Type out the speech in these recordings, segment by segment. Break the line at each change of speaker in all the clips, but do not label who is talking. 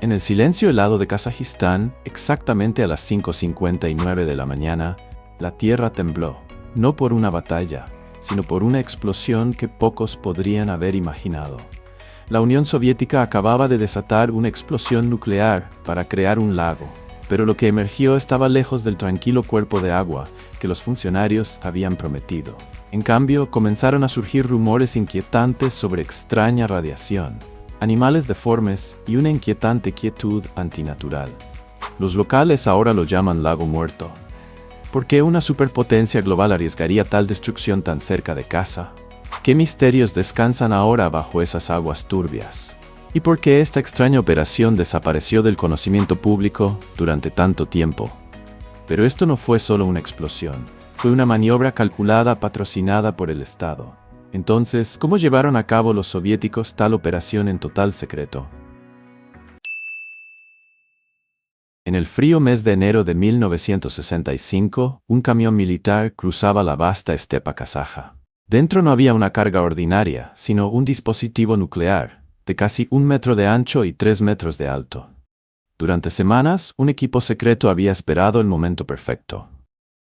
En el silencio helado de Kazajistán, exactamente a las 5:59 de la mañana, la tierra tembló, no por una batalla, sino por una explosión que pocos podrían haber imaginado. La Unión Soviética acababa de desatar una explosión nuclear para crear un lago, pero lo que emergió estaba lejos del tranquilo cuerpo de agua que los funcionarios habían prometido. En cambio, comenzaron a surgir rumores inquietantes sobre extraña radiación, animales deformes y una inquietante quietud antinatural. Los locales ahora lo llaman lago muerto. ¿Por qué una superpotencia global arriesgaría tal destrucción tan cerca de casa? ¿Qué misterios descansan ahora bajo esas aguas turbias? ¿Y por qué esta extraña operación desapareció del conocimiento público durante tanto tiempo? Pero esto no fue solo una explosión, fue una maniobra calculada patrocinada por el Estado. Entonces, ¿cómo llevaron a cabo los soviéticos tal operación en total secreto? En el frío mes de enero de 1965, un camión militar cruzaba la vasta estepa kazaja. Dentro no había una carga ordinaria, sino un dispositivo nuclear, de casi 1 metro de ancho y 3 metros de alto. Durante semanas, un equipo secreto había esperado el momento perfecto.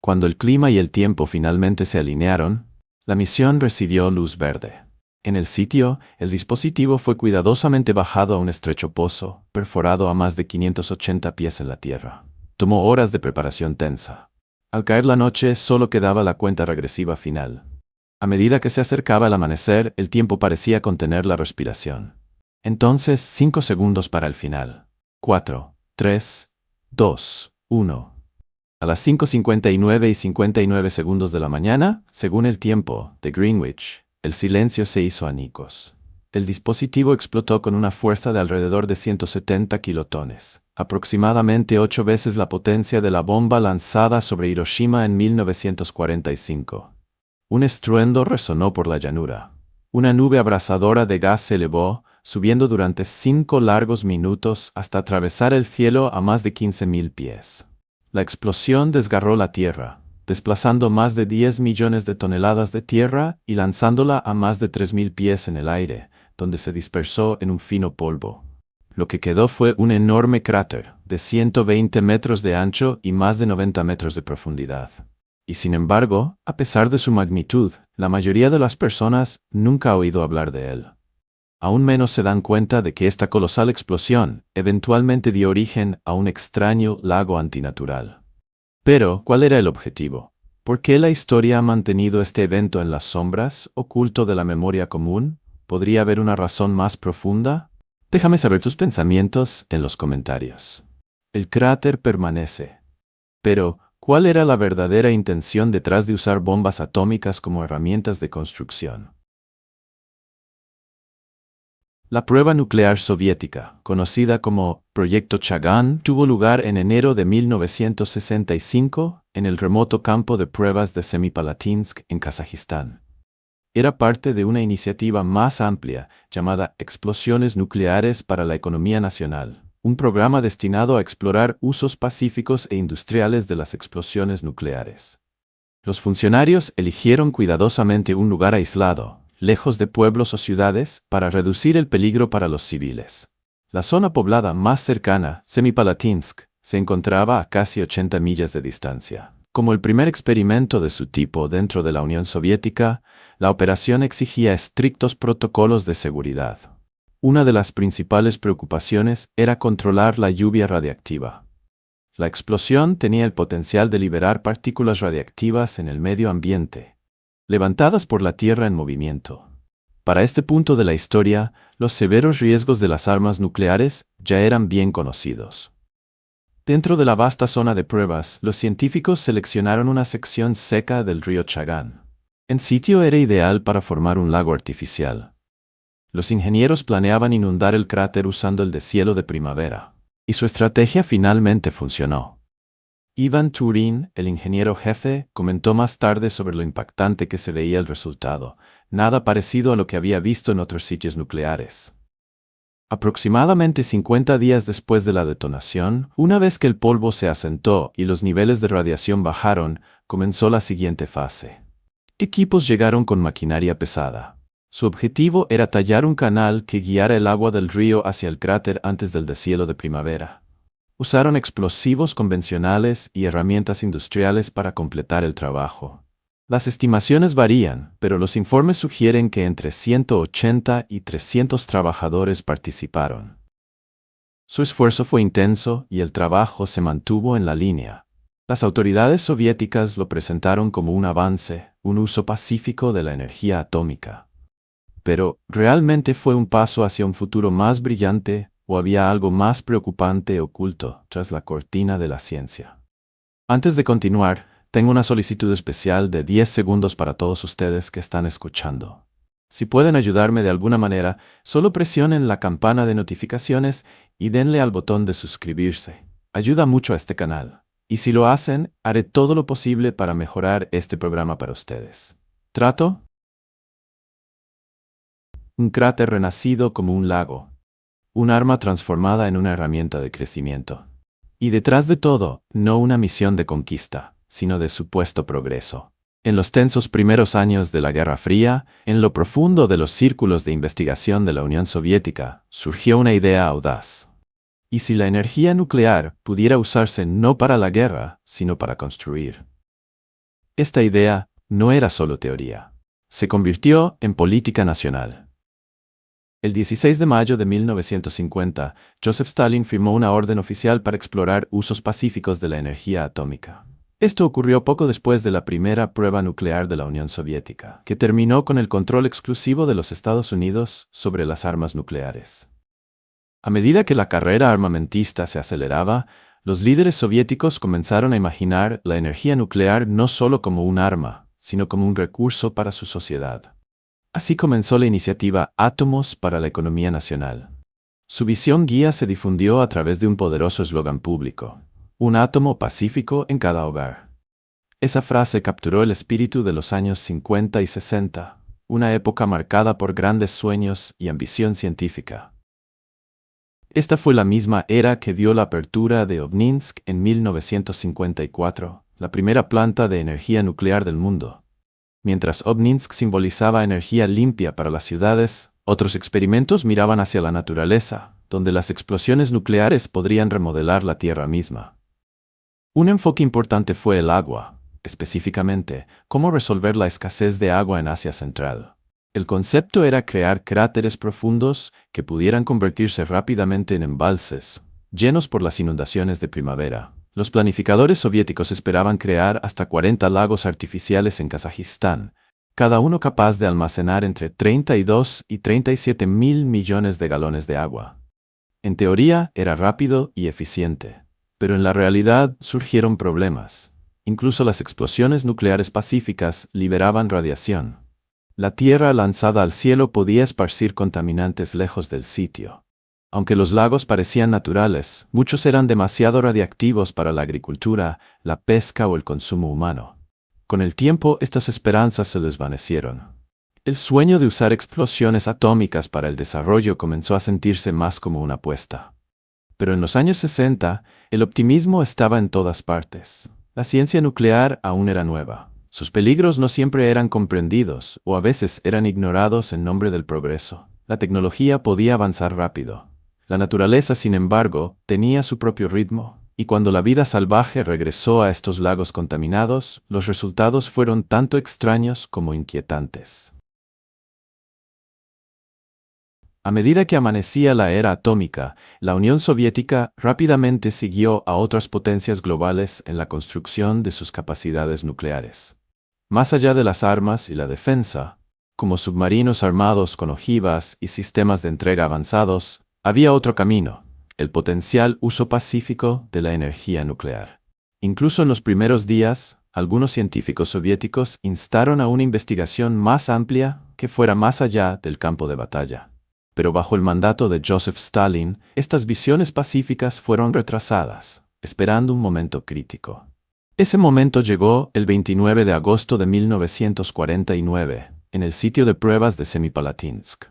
Cuando el clima y el tiempo finalmente se alinearon, la misión recibió luz verde. En el sitio, el dispositivo fue cuidadosamente bajado a un estrecho pozo, perforado a más de 580 pies en la tierra. Tomó horas de preparación tensa. Al caer la noche, solo quedaba la cuenta regresiva final. A medida que se acercaba el amanecer, el tiempo parecía contener la respiración. Entonces, 5 segundos para el final. 4, 3, 2, 1. A las 5:59 y 59 segundos de la mañana, según el tiempo de Greenwich, el silencio se hizo añicos. El dispositivo explotó con una fuerza de alrededor de 170 kilotones, aproximadamente 8 veces la potencia de la bomba lanzada sobre Hiroshima en 1945. Un estruendo resonó por la llanura. Una nube abrasadora de gas se elevó, subiendo durante 5 largos minutos hasta atravesar el cielo a más de 15.000 pies. La explosión desgarró la tierra, desplazando más de 10 millones de toneladas de tierra y lanzándola a más de 3.000 pies en el aire, donde se dispersó en un fino polvo. Lo que quedó fue un enorme cráter, de 120 metros de ancho y más de 90 metros de profundidad. Y sin embargo, a pesar de su magnitud, la mayoría de las personas nunca ha oído hablar de él. Aún menos se dan cuenta de que esta colosal explosión eventualmente dio origen a un extraño lago antinatural. Pero, ¿cuál era el objetivo? ¿Por qué la historia ha mantenido este evento en las sombras, oculto de la memoria común? ¿Podría haber una razón más profunda? Déjame saber tus pensamientos en los comentarios. El cráter permanece. Pero, ¿cuál era la verdadera intención detrás de usar bombas atómicas como herramientas de construcción? La prueba nuclear soviética, conocida como Proyecto Chagán, tuvo lugar en enero de 1965 en el remoto campo de pruebas de Semipalatinsk, en Kazajistán. Era parte de una iniciativa más amplia llamada Explosiones Nucleares para la Economía Nacional, un programa destinado a explorar usos pacíficos e industriales de las explosiones nucleares. Los funcionarios eligieron cuidadosamente un lugar aislado, lejos de pueblos o ciudades, para reducir el peligro para los civiles. La zona poblada más cercana, Semipalatinsk, se encontraba a casi 80 millas de distancia. Como el primer experimento de su tipo dentro de la Unión Soviética, la operación exigía estrictos protocolos de seguridad. Una de las principales preocupaciones era controlar la lluvia radiactiva. La explosión tenía el potencial de liberar partículas radiactivas en el medio ambiente, levantadas por la Tierra en movimiento. Para este punto de la historia, los severos riesgos de las armas nucleares ya eran bien conocidos. Dentro de la vasta zona de pruebas, los científicos seleccionaron una sección seca del río Chagán. El sitio era ideal para formar un lago artificial. Los ingenieros planeaban inundar el cráter usando el deshielo de primavera, y su estrategia finalmente funcionó. Ivan Turin, el ingeniero jefe, comentó más tarde sobre lo impactante que se veía el resultado, nada parecido a lo que había visto en otros sitios nucleares. Aproximadamente 50 días después de la detonación, una vez que el polvo se asentó y los niveles de radiación bajaron, comenzó la siguiente fase. Equipos llegaron con maquinaria pesada. Su objetivo era tallar un canal que guiara el agua del río hacia el cráter antes del deshielo de primavera. Usaron explosivos convencionales y herramientas industriales para completar el trabajo. Las estimaciones varían, pero los informes sugieren que entre 180 y 300 trabajadores participaron. Su esfuerzo fue intenso y el trabajo se mantuvo en la línea. Las autoridades soviéticas lo presentaron como un avance, un uso pacífico de la energía atómica. Pero, ¿realmente fue un paso hacia un futuro más brillante o había algo más preocupante oculto tras la cortina de la ciencia? Antes de continuar, tengo una solicitud especial de 10 segundos para todos ustedes que están escuchando. Si pueden ayudarme de alguna manera, solo presionen la campana de notificaciones y denle al botón de suscribirse. Ayuda mucho a este canal. Y si lo hacen, haré todo lo posible para mejorar este programa para ustedes. ¿Trato? Un cráter renacido como un lago. Un arma transformada en una herramienta de crecimiento. Y detrás de todo, no una misión de conquista, sino de supuesto progreso. En los tensos primeros años de la Guerra Fría, en lo profundo de los círculos de investigación de la Unión Soviética, surgió una idea audaz. ¿Y si la energía nuclear pudiera usarse no para la guerra, sino para construir? Esta idea no era solo teoría. Se convirtió en política nacional. El 16 de mayo de 1950, Joseph Stalin firmó una orden oficial para explorar usos pacíficos de la energía atómica. Esto ocurrió poco después de la primera prueba nuclear de la Unión Soviética, que terminó con el control exclusivo de los Estados Unidos sobre las armas nucleares. A medida que la carrera armamentista se aceleraba, los líderes soviéticos comenzaron a imaginar la energía nuclear no solo como un arma, sino como un recurso para su sociedad. Así comenzó la iniciativa Átomos para la Economía Nacional. Su visión guía se difundió a través de un poderoso eslogan público: un átomo pacífico en cada hogar. Esa frase capturó el espíritu de los años 50 y 60, una época marcada por grandes sueños y ambición científica. Esta fue la misma era que dio la apertura de Obninsk en 1954, la primera planta de energía nuclear del mundo. Mientras Obninsk simbolizaba energía limpia para las ciudades, otros experimentos miraban hacia la naturaleza, donde las explosiones nucleares podrían remodelar la Tierra misma. Un enfoque importante fue el agua, específicamente, cómo resolver la escasez de agua en Asia Central. El concepto era crear cráteres profundos que pudieran convertirse rápidamente en embalses, llenos por las inundaciones de primavera. Los planificadores soviéticos esperaban crear hasta 40 lagos artificiales en Kazajistán, cada uno capaz de almacenar entre 32 y 37 mil millones de galones de agua. En teoría era rápido y eficiente, pero en la realidad surgieron problemas. Incluso las explosiones nucleares pacíficas liberaban radiación. La tierra lanzada al cielo podía esparcir contaminantes lejos del sitio. Aunque los lagos parecían naturales, muchos eran demasiado radiactivos para la agricultura, la pesca o el consumo humano. Con el tiempo, estas esperanzas se desvanecieron. El sueño de usar explosiones atómicas para el desarrollo comenzó a sentirse más como una apuesta. Pero en los años 60, el optimismo estaba en todas partes. La ciencia nuclear aún era nueva. Sus peligros no siempre eran comprendidos, o a veces eran ignorados en nombre del progreso. La tecnología podía avanzar rápido. La naturaleza, sin embargo, tenía su propio ritmo, y cuando la vida salvaje regresó a estos lagos contaminados, los resultados fueron tanto extraños como inquietantes. A medida que amanecía la era atómica, la Unión Soviética rápidamente siguió a otras potencias globales en la construcción de sus capacidades nucleares. Más allá de las armas y la defensa, como submarinos armados con ojivas y sistemas de entrega avanzados, había otro camino: el potencial uso pacífico de la energía nuclear. Incluso en los primeros días, algunos científicos soviéticos instaron a una investigación más amplia que fuera más allá del campo de batalla. Pero bajo el mandato de Joseph Stalin, estas visiones pacíficas fueron retrasadas, esperando un momento crítico. Ese momento llegó el 29 de agosto de 1949, en el sitio de pruebas de Semipalatinsk.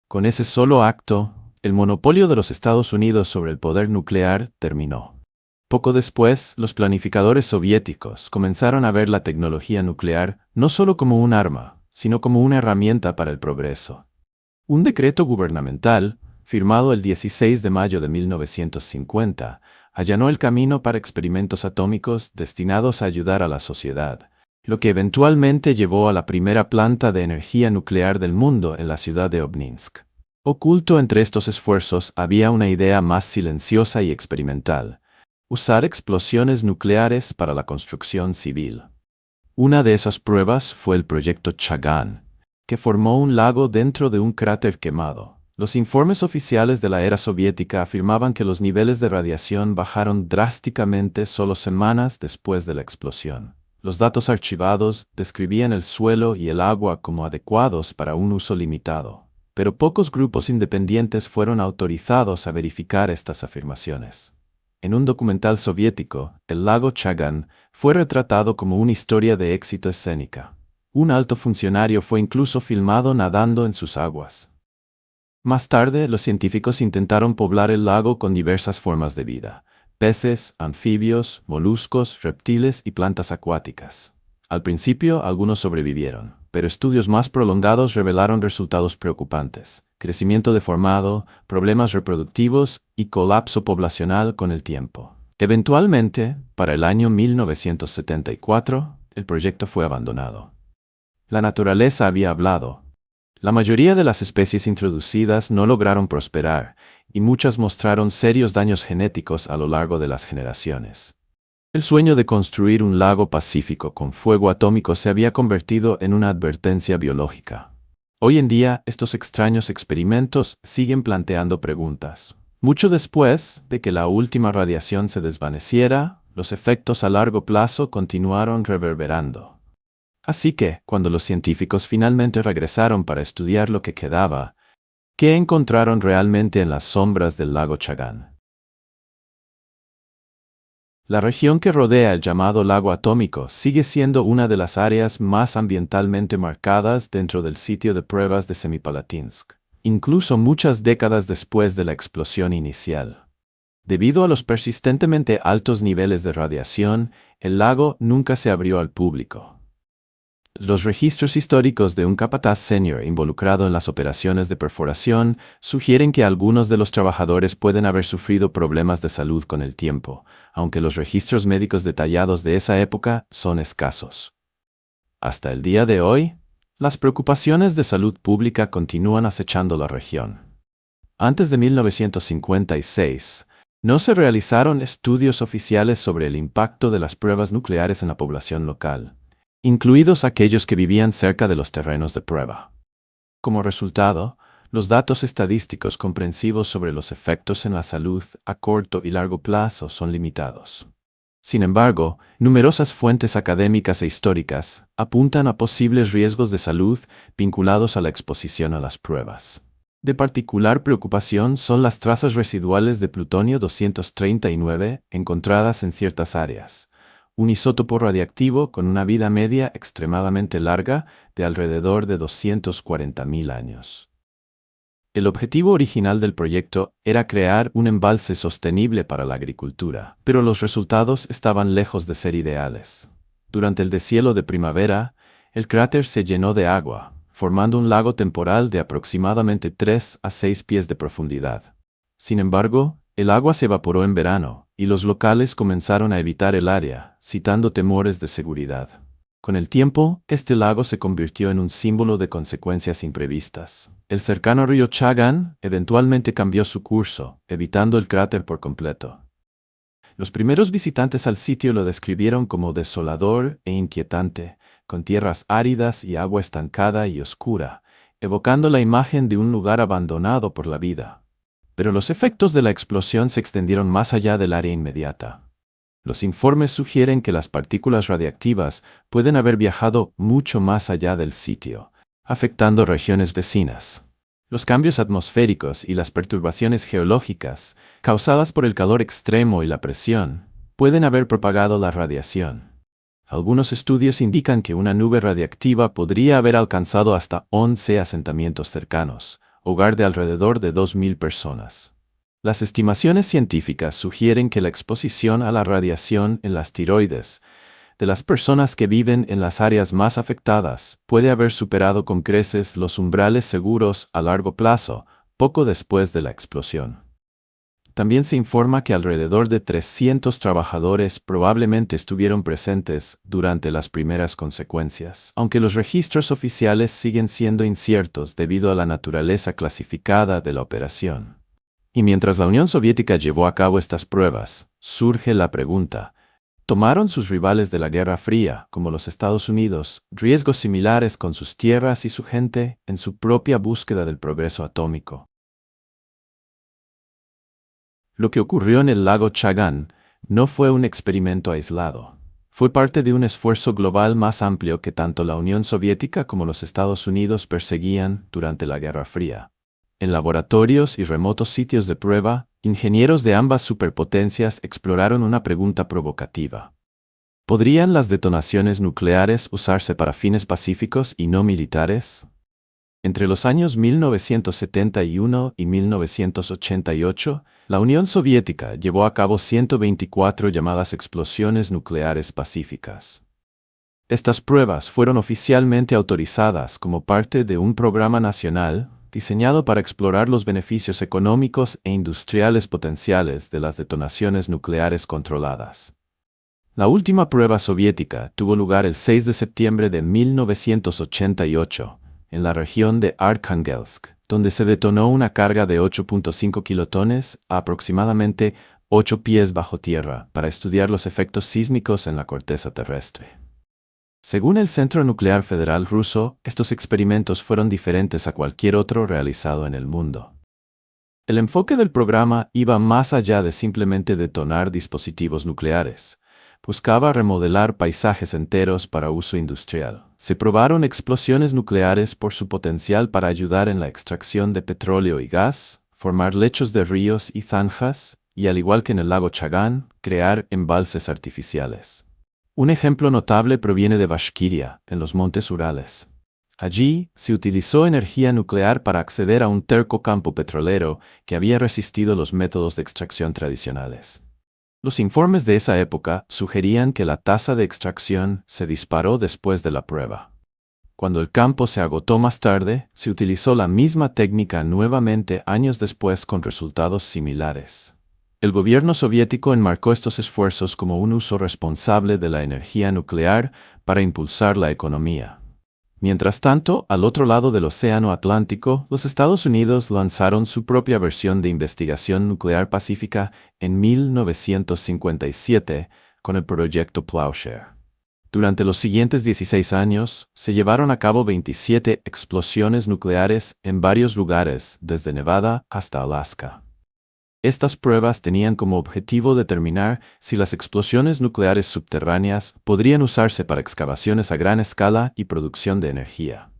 Con ese solo acto, el monopolio de los Estados Unidos sobre el poder nuclear terminó. Poco después, los planificadores soviéticos comenzaron a ver la tecnología nuclear no solo como un arma, sino como una herramienta para el progreso. Un decreto gubernamental, firmado el 16 de mayo de 1950, allanó el camino para experimentos atómicos destinados a ayudar a la sociedad, lo que eventualmente llevó a la primera planta de energía nuclear del mundo en la ciudad de Obninsk. Oculto entre estos esfuerzos había una idea más silenciosa y experimental: usar explosiones nucleares para la construcción civil. Una de esas pruebas fue el proyecto Chagán, que formó un lago dentro de un cráter quemado. Los informes oficiales de la era soviética afirmaban que los niveles de radiación bajaron drásticamente solo semanas después de la explosión. Los datos archivados describían el suelo y el agua como adecuados para un uso limitado, pero pocos grupos independientes fueron autorizados a verificar estas afirmaciones. En un documental soviético, el lago Chagán fue retratado como una historia de éxito escénica. Un alto funcionario fue incluso filmado nadando en sus aguas. Más tarde, los científicos intentaron poblar el lago con diversas formas de vida: peces, anfibios, moluscos, reptiles y plantas acuáticas. Al principio, algunos sobrevivieron, pero estudios más prolongados revelaron resultados preocupantes: crecimiento deformado, problemas reproductivos y colapso poblacional con el tiempo. Eventualmente, para el año 1974, el proyecto fue abandonado. La naturaleza había hablado. La mayoría de las especies introducidas no lograron prosperar, y muchas mostraron serios daños genéticos a lo largo de las generaciones. El sueño de construir un lago pacífico con fuego atómico se había convertido en una advertencia biológica. Hoy en día, estos extraños experimentos siguen planteando preguntas. Mucho después de que la última radiación se desvaneciera, los efectos a largo plazo continuaron reverberando. Así que, cuando los científicos finalmente regresaron para estudiar lo que quedaba, ¿qué encontraron realmente en las sombras del lago Chagán? La región que rodea el llamado lago atómico sigue siendo una de las áreas más ambientalmente marcadas dentro del sitio de pruebas de Semipalatinsk, incluso muchas décadas después de la explosión inicial. Debido a los persistentemente altos niveles de radiación, el lago nunca se abrió al público. Los registros históricos de un capataz senior involucrado en las operaciones de perforación sugieren que algunos de los trabajadores pueden haber sufrido problemas de salud con el tiempo, aunque los registros médicos detallados de esa época son escasos. Hasta el día de hoy, las preocupaciones de salud pública continúan acechando la región. Antes de 1956, no se realizaron estudios oficiales sobre el impacto de las pruebas nucleares en la población local, incluidos aquellos que vivían cerca de los terrenos de prueba. Como resultado, los datos estadísticos comprensivos sobre los efectos en la salud a corto y largo plazo son limitados. Sin embargo, numerosas fuentes académicas e históricas apuntan a posibles riesgos de salud vinculados a la exposición a las pruebas. De particular preocupación son las trazas residuales de plutonio 239 encontradas en ciertas áreas, un isótopo radiactivo con una vida media extremadamente larga de alrededor de 240.000 años. El objetivo original del proyecto era crear un embalse sostenible para la agricultura, pero los resultados estaban lejos de ser ideales. Durante el deshielo de primavera, el cráter se llenó de agua, formando un lago temporal de aproximadamente 3 a 6 pies de profundidad. Sin embargo, el agua se evaporó en verano, y los locales comenzaron a evitar el área, citando temores de seguridad. Con el tiempo, este lago se convirtió en un símbolo de consecuencias imprevistas. El cercano río Chagán eventualmente cambió su curso, evitando el cráter por completo. Los primeros visitantes al sitio lo describieron como desolador e inquietante, con tierras áridas y agua estancada y oscura, evocando la imagen de un lugar abandonado por la vida. Pero los efectos de la explosión se extendieron más allá del área inmediata. Los informes sugieren que las partículas radiactivas pueden haber viajado mucho más allá del sitio, afectando regiones vecinas. Los cambios atmosféricos y las perturbaciones geológicas, causadas por el calor extremo y la presión, pueden haber propagado la radiación. Algunos estudios indican que una nube radiactiva podría haber alcanzado hasta 11 asentamientos cercanos, hogar de alrededor de 2.000 personas. Las estimaciones científicas sugieren que la exposición a la radiación en las tiroides de las personas que viven en las áreas más afectadas puede haber superado con creces los umbrales seguros a largo plazo, poco después de la explosión. También se informa que alrededor de 300 trabajadores probablemente estuvieron presentes durante las primeras consecuencias, aunque los registros oficiales siguen siendo inciertos debido a la naturaleza clasificada de la operación. Y mientras la Unión Soviética llevó a cabo estas pruebas, surge la pregunta: ¿tomaron sus rivales de la Guerra Fría, como los Estados Unidos, riesgos similares con sus tierras y su gente en su propia búsqueda del progreso atómico? Lo que ocurrió en el lago Chagán no fue un experimento aislado. Fue parte de un esfuerzo global más amplio que tanto la Unión Soviética como los Estados Unidos perseguían durante la Guerra Fría. En laboratorios y remotos sitios de prueba, ingenieros de ambas superpotencias exploraron una pregunta provocativa. ¿Podrían las detonaciones nucleares usarse para fines pacíficos y no militares? Entre los años 1971 y 1988, la Unión Soviética llevó a cabo 124 llamadas explosiones nucleares pacíficas. Estas pruebas fueron oficialmente autorizadas como parte de un programa nacional diseñado para explorar los beneficios económicos e industriales potenciales de las detonaciones nucleares controladas. La última prueba soviética tuvo lugar el 6 de septiembre de 1988, en la región de Arkhangelsk, donde se detonó una carga de 8.5 kilotones a aproximadamente 8 pies bajo tierra para estudiar los efectos sísmicos en la corteza terrestre. Según el Centro Nuclear Federal ruso, estos experimentos fueron diferentes a cualquier otro realizado en el mundo. El enfoque del programa iba más allá de simplemente detonar dispositivos nucleares. Buscaba remodelar paisajes enteros para uso industrial. Se probaron explosiones nucleares por su potencial para ayudar en la extracción de petróleo y gas, formar lechos de ríos y zanjas, y al igual que en el lago Chagán, crear embalses artificiales. Un ejemplo notable proviene de Bashkiria, en los montes Urales. Allí, se utilizó energía nuclear para acceder a un terco campo petrolero que había resistido los métodos de extracción tradicionales. Los informes de esa época sugerían que la tasa de extracción se disparó después de la prueba. Cuando el campo se agotó más tarde, se utilizó la misma técnica nuevamente años después con resultados similares. El gobierno soviético enmarcó estos esfuerzos como un uso responsable de la energía nuclear para impulsar la economía. Mientras tanto, al otro lado del Océano Atlántico, los Estados Unidos lanzaron su propia versión de investigación nuclear pacífica en 1957 con el proyecto Plowshare. Durante los siguientes 16 años, se llevaron a cabo 27 explosiones nucleares en varios lugares, desde Nevada hasta Alaska. Estas pruebas tenían como objetivo determinar si las explosiones nucleares subterráneas podrían usarse para excavaciones a gran escala y producción de energía.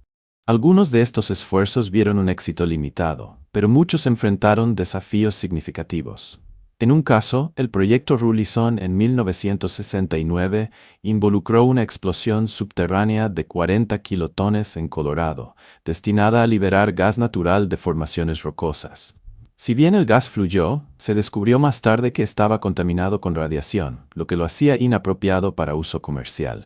Algunos de estos esfuerzos vieron un éxito limitado, pero muchos enfrentaron desafíos significativos. En un caso, el proyecto Rulison en 1969 involucró una explosión subterránea de 40 kilotones en Colorado, destinada a liberar gas natural de formaciones rocosas. Si bien el gas fluyó, se descubrió más tarde que estaba contaminado con radiación, lo que lo hacía inapropiado para uso comercial.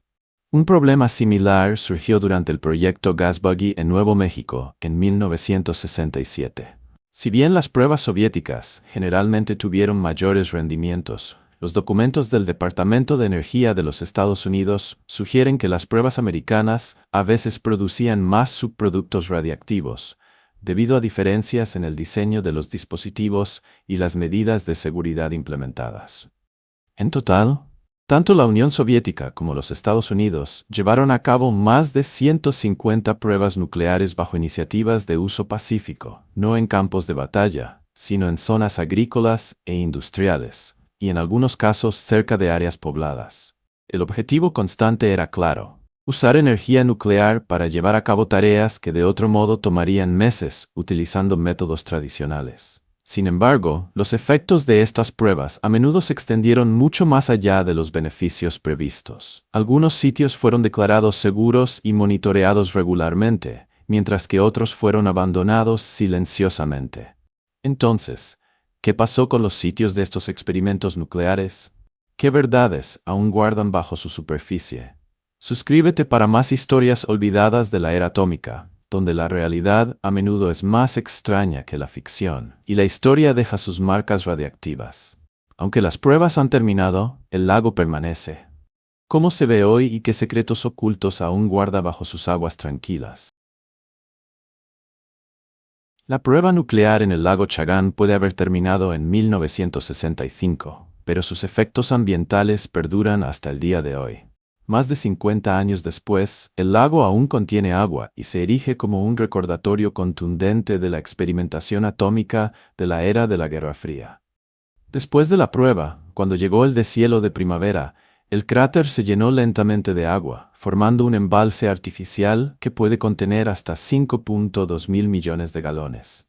Un problema similar surgió durante el proyecto Gas Buggy en Nuevo México, en 1967. Si bien las pruebas soviéticas generalmente tuvieron mayores rendimientos, los documentos del Departamento de Energía de los Estados Unidos sugieren que las pruebas americanas a veces producían más subproductos radiactivos, debido a diferencias en el diseño de los dispositivos y las medidas de seguridad implementadas. En total, tanto la Unión Soviética como los Estados Unidos llevaron a cabo más de 150 pruebas nucleares bajo iniciativas de uso pacífico, no en campos de batalla, sino en zonas agrícolas e industriales, y en algunos casos cerca de áreas pobladas. El objetivo constante era claro: usar energía nuclear para llevar a cabo tareas que de otro modo tomarían meses utilizando métodos tradicionales. Sin embargo, los efectos de estas pruebas a menudo se extendieron mucho más allá de los beneficios previstos. Algunos sitios fueron declarados seguros y monitoreados regularmente, mientras que otros fueron abandonados silenciosamente. Entonces, ¿qué pasó con los sitios de estos experimentos nucleares? ¿Qué verdades aún guardan bajo su superficie? Suscríbete para más historias olvidadas de la era atómica, donde la realidad a menudo es más extraña que la ficción, y la historia deja sus marcas radiactivas. Aunque las pruebas han terminado, el lago permanece. ¿Cómo se ve hoy y qué secretos ocultos aún guarda bajo sus aguas tranquilas? La prueba nuclear en el lago Chagán puede haber terminado en 1965, pero sus efectos ambientales perduran hasta el día de hoy. Más de 50 años después, el lago aún contiene agua y se erige como un recordatorio contundente de la experimentación atómica de la era de la Guerra Fría. Después de la prueba, cuando llegó el deshielo de primavera, el cráter se llenó lentamente de agua, formando un embalse artificial que puede contener hasta 5.2 mil millones de galones.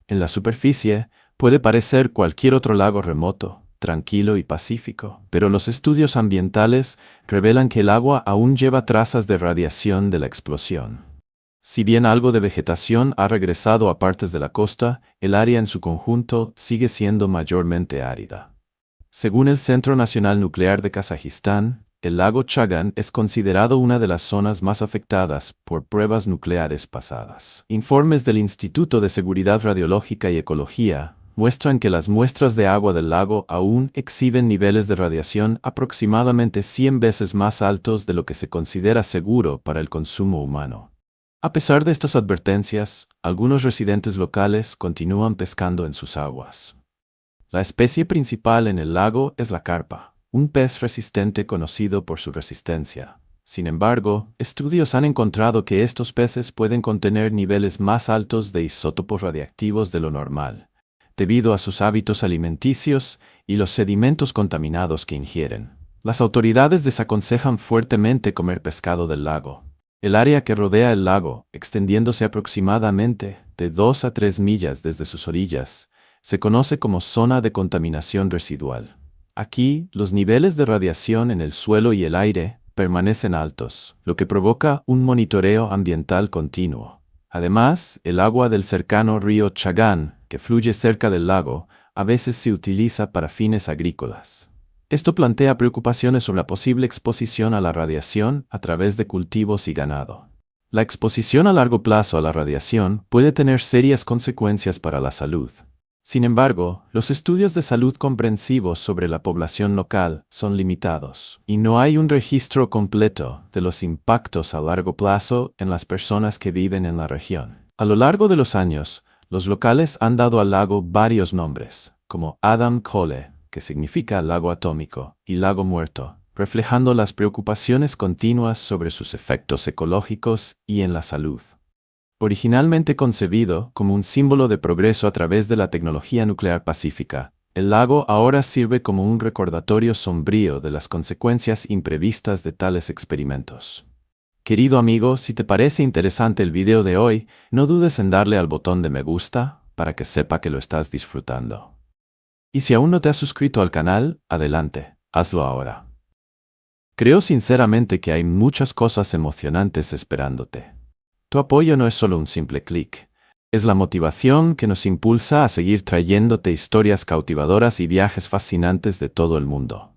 En la superficie, puede parecer cualquier otro lago remoto, tranquilo y pacífico, pero los estudios ambientales revelan que el agua aún lleva trazas de radiación de la explosión. Si bien algo de vegetación ha regresado a partes de la costa, el área en su conjunto sigue siendo mayormente árida. Según el Centro Nacional Nuclear de Kazajistán, el lago Chagán es considerado una de las zonas más afectadas por pruebas nucleares pasadas. Informes del Instituto de Seguridad Radiológica y Ecología muestran que las muestras de agua del lago aún exhiben niveles de radiación aproximadamente 100 veces más altos de lo que se considera seguro para el consumo humano. A pesar de estas advertencias, algunos residentes locales continúan pescando en sus aguas. La especie principal en el lago es la carpa, un pez resistente conocido por su resistencia. Sin embargo, estudios han encontrado que estos peces pueden contener niveles más altos de isótopos radiactivos de lo normal, debido a sus hábitos alimenticios y los sedimentos contaminados que ingieren. Las autoridades desaconsejan fuertemente comer pescado del lago. El área que rodea el lago, extendiéndose aproximadamente de 2 a 3 millas desde sus orillas, se conoce como zona de contaminación residual. Aquí, los niveles de radiación en el suelo y el aire permanecen altos, lo que provoca un monitoreo ambiental continuo. Además, el agua del cercano río Chagán, que fluye cerca del lago, a veces se utiliza para fines agrícolas. Esto plantea preocupaciones sobre la posible exposición a la radiación a través de cultivos y ganado. La exposición a largo plazo a la radiación puede tener serias consecuencias para la salud. Sin embargo, los estudios de salud comprensivos sobre la población local son limitados, y no hay un registro completo de los impactos a largo plazo en las personas que viven en la región. A lo largo de los años, los locales han dado al lago varios nombres, como Adam Cole, que significa lago atómico, y lago muerto, reflejando las preocupaciones continuas sobre sus efectos ecológicos y en la salud. Originalmente concebido como un símbolo de progreso a través de la tecnología nuclear pacífica, el lago ahora sirve como un recordatorio sombrío de las consecuencias imprevistas de tales experimentos. Querido amigo, si te parece interesante el video de hoy, no dudes en darle al botón de me gusta para que sepa que lo estás disfrutando. Y si aún no te has suscrito al canal, adelante, hazlo ahora. Creo sinceramente que hay muchas cosas emocionantes esperándote. Tu apoyo no es solo un simple clic, es la motivación que nos impulsa a seguir trayéndote historias cautivadoras y viajes fascinantes de todo el mundo.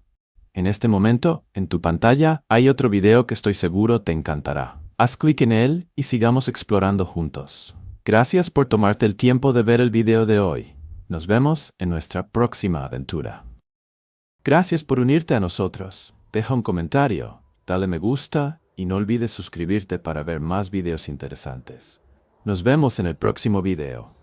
En este momento, en tu pantalla, hay otro video que estoy seguro te encantará. Haz clic en él y sigamos explorando juntos. Gracias por tomarte el tiempo de ver el video de hoy. Nos vemos en nuestra próxima aventura. Gracias por unirte a nosotros. Deja un comentario, dale me gusta y no olvides suscribirte para ver más videos interesantes. Nos vemos en el próximo video.